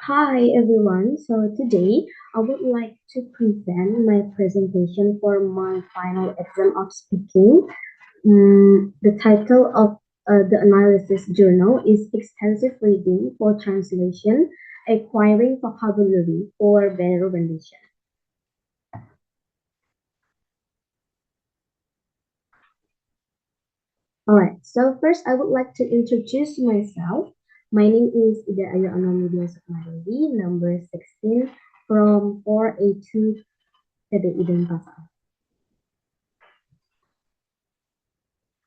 Hi everyone. So today I would like to present my presentation for my final exam of speaking. The title of the analysis journal is Extensive Reading for Translation, Acquiring Vocabulary for Better Rendition. Alright, so first I would like to introduce myself. My name is Anom Sukma Dewi, number 16 from 4A2 Dewi DENPASAR.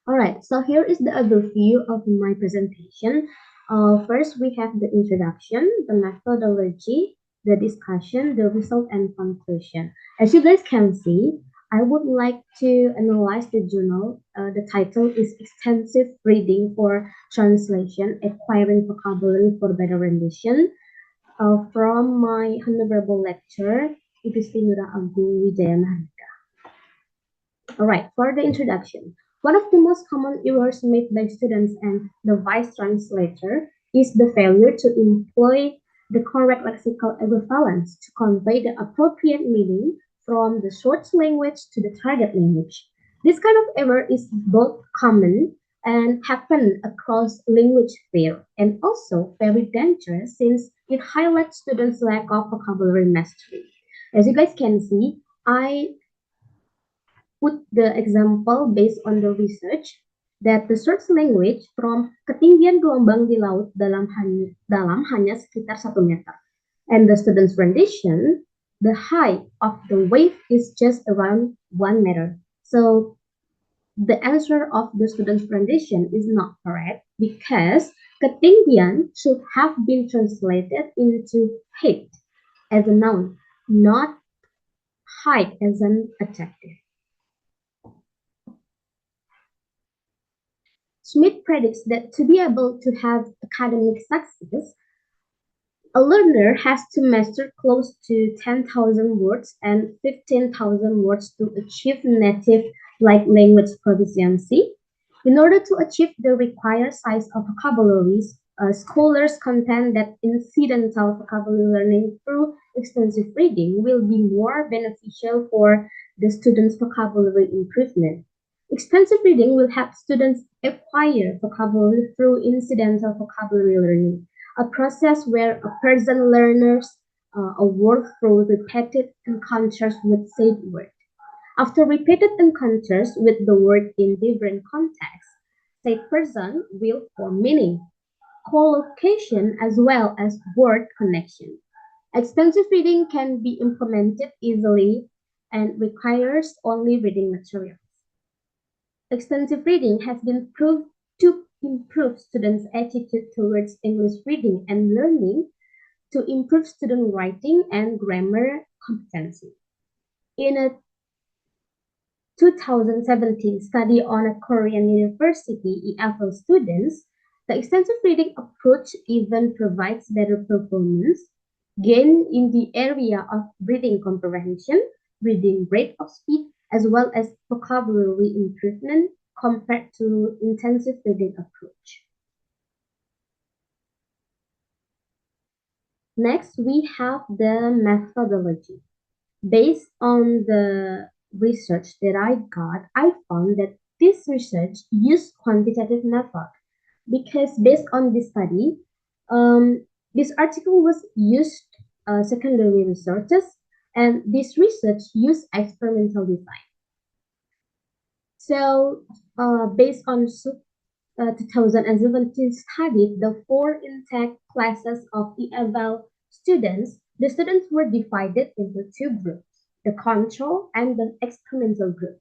Alright, so here is the overview of my presentation. First, we have the introduction, the methodology, the discussion, the result, and conclusion. As you guys can see, I would like to analyze the journal. The title is Extensive Reading for Translation, Acquiring Vocabulary for Better Rendition. From my honorable lecturer, Ibu Nura Agung Widya. Alright, for the introduction. One of the most common errors made by students and the vice translator is the failure to employ the correct lexical equivalence to convey the appropriate meaning from the source language to the target language. This kind of error is both common and happen across language sphere and also very dangerous since it highlights students' lack of vocabulary mastery. As you guys can see, I put the example based on the research that the search language from ketinggian gelombang di laut dalam hanya sekitar 1 meter. And the student's rendition, the height of the wave is just around 1 meter. So the answer of the student's rendition is not correct because ketinggian should have been translated into height as a noun, not height as an adjective. Smith predicts that to be able to have academic success, a learner has to master close to 10,000 words and 15,000 words to achieve native language proficiency. In order to achieve the required size of vocabularies, scholars contend that incidental vocabulary learning through extensive reading will be more beneficial for the student's vocabulary improvement. Extensive reading will help students acquire vocabulary through incidental vocabulary learning, a process where a person learns a word through repeated encounters with said word. After repeated encounters with the word in different contexts, said person will form meaning, collocation, as well as word connection. Extensive reading can be implemented easily and requires only reading materials. Extensive reading has been proved to improve students' attitude towards English reading and learning, to improve student writing and grammar competency. In a 2017 study on a Korean university EFL students, the extensive reading approach even provides better performance gain in the area of reading comprehension, reading rate of speed, as well as vocabulary improvement compared to intensive reading approach. Next, we have the methodology. Based on the research that I got, I found that this research used quantitative method because based on this study, this article was used secondary researches and this research used experimental design. So based on 2017 study, the 4 intake classes of EFL students, the students were divided into 2 groups, the control and the experimental group.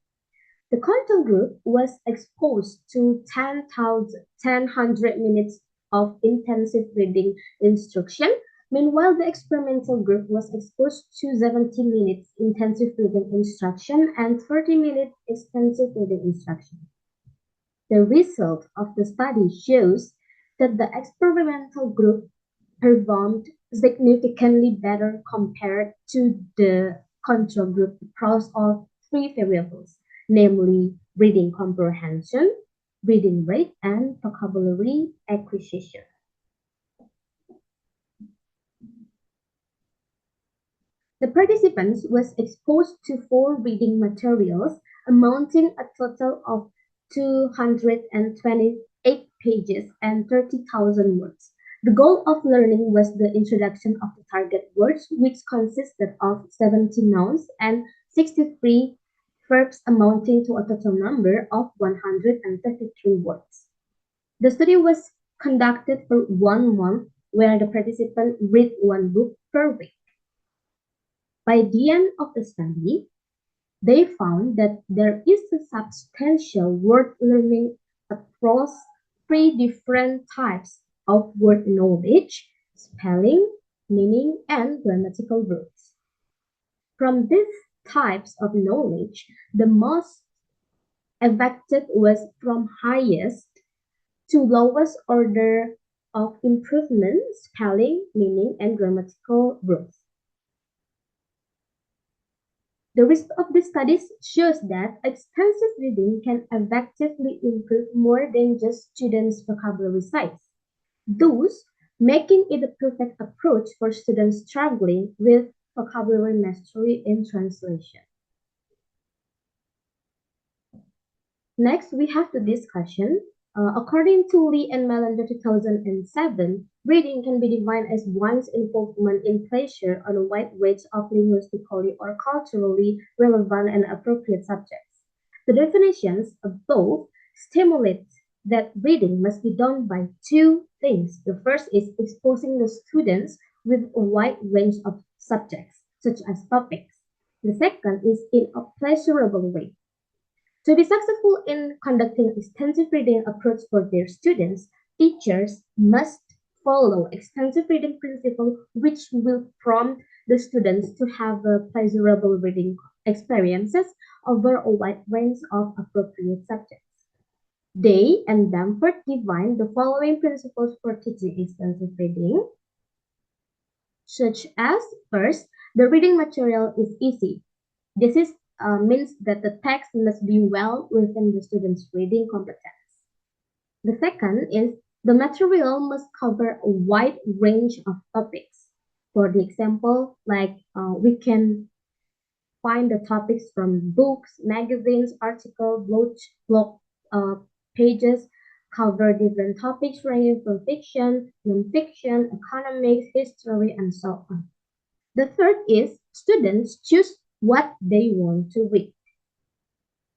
The control group was exposed to 10,100 minutes of intensive reading instruction. Meanwhile, the experimental group was exposed to 70 minutes intensive reading instruction and 30 minutes extensive reading instruction. The result of the study shows that the experimental group performed significantly better compared to the control group across all 3 variables, namely reading comprehension, reading rate, and vocabulary acquisition. The participants was exposed to four reading materials amounting a total of 228 pages and 30,000 words. The goal of learning was the introduction of the target words, which consisted of 70 nouns and 63 verbs amounting to a total number of 133 words. The study was conducted for 1 month where the participants read one book per week. By the end of the study, they found that there is a substantial word learning across three different types of word knowledge: spelling, meaning, and grammatical rules. From these types of knowledge, the most affected was from highest to lowest order of improvement: spelling, meaning, and grammatical rules. The result of the studies shows that extensive reading can effectively improve more than just students' vocabulary size, thus making it a perfect approach for students struggling with vocabulary mastery in translation. Next, we have the discussion. According to Lee and Melander 2007, reading can be defined as one's involvement in pleasure on a wide range of linguistically or culturally relevant and appropriate subjects. The definitions above stimulate that reading must be done by two things. The first is exposing the students with a wide range of subjects, such as topics. The second is in a pleasurable way. To be successful in conducting extensive reading approach for their students, teachers must follow extensive reading principle which will prompt the students to have a pleasurable reading experiences over a wide range of appropriate subjects. They and Danforth define the following principles for teaching extensive reading, such as first, the reading material is easy. This means that the text must be well within the student's reading competence. The second is the material must cover a wide range of topics. For the example, we can find the topics from books, magazines, articles, blog pages, cover different topics ranging from fiction, non-fiction, economics, history, and so on. The third is students choose what they want to read.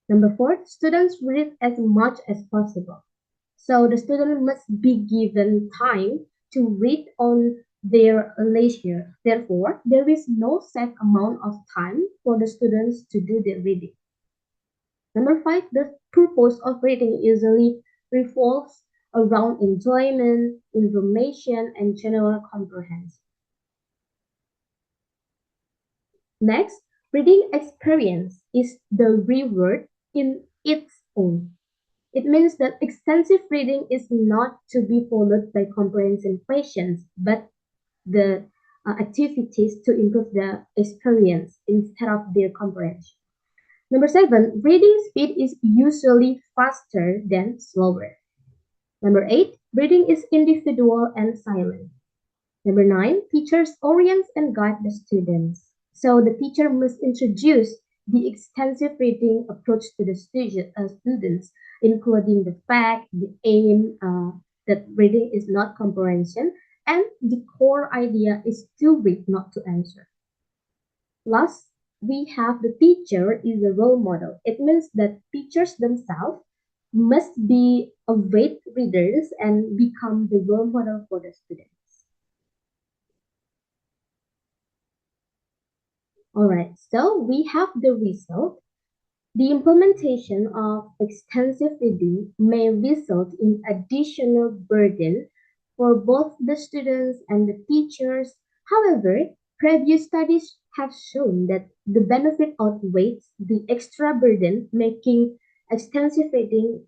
Number four, students read as much as possible. So the student must be given time to read on their leisure. Therefore, there is no set amount of time for the students to do the reading. Number five, the purpose of reading usually revolves around enjoyment, information, and general comprehension. Next, reading experience is the reward in its own. It means that extensive reading is not to be followed by comprehension questions, but the activities to improve the experience instead of their comprehension. Number seven, reading speed is usually faster than slower. Number eight, reading is individual and silent. Number nine, teachers orient and guide the students. So the teacher must introduce the extensive reading approach to the students, including the fact, the aim, that reading is not comprehension, and the core idea is to read, not to answer. Last, we have the teacher is a role model. It means that teachers themselves must be avid readers and become the role model for the students. Alright, so we have the result. The implementation of extensive reading may result in additional burden for both the students and the teachers. However, previous studies have shown that the benefit outweighs the extra burden, making extensive reading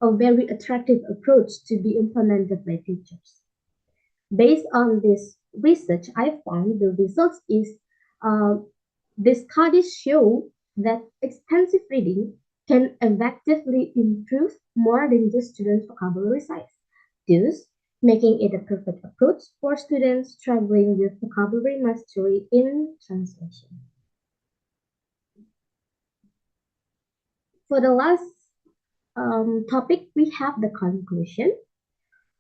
a very attractive approach to be implemented by teachers. Based on this research, I found the results is uh, the studies show that extensive reading can effectively improve more than just students' vocabulary size. Thus, making it a perfect approach for students struggling with vocabulary mastery in translation. For the last topic, we have the conclusion.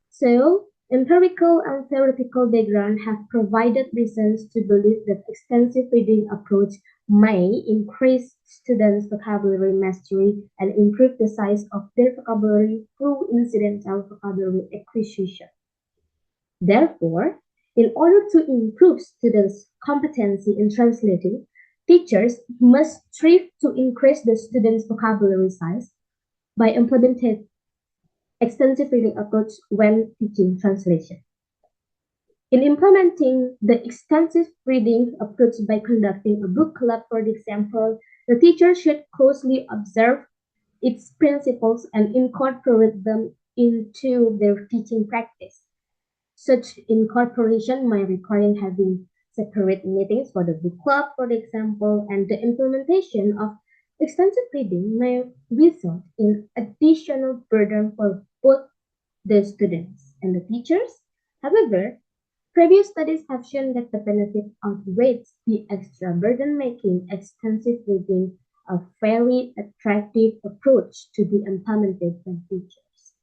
So, empirical and theoretical background have provided reasons to believe that extensive reading approach may increase students' vocabulary mastery and improve the size of their vocabulary through incidental vocabulary acquisition. Therefore, in order to improve students' competency in translating, teachers must strive to increase the students' vocabulary size by implementing extensive reading approach when teaching translation. In implementing the extensive reading approach by conducting a book club, for example, the teacher should closely observe its principles and incorporate them into their teaching practice. Such incorporation might require having separate meetings for the book club, for example, and the implementation of extensive reading may result in additional burden for both the students and the teachers. However, previous studies have shown that the benefit outweighs the extra burden, making extensive reading a very attractive approach to be implemented by teachers.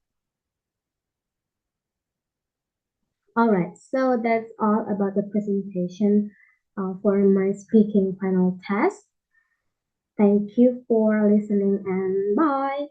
All right, so that's all about the presentation for my speaking final test. Thank you for listening and bye.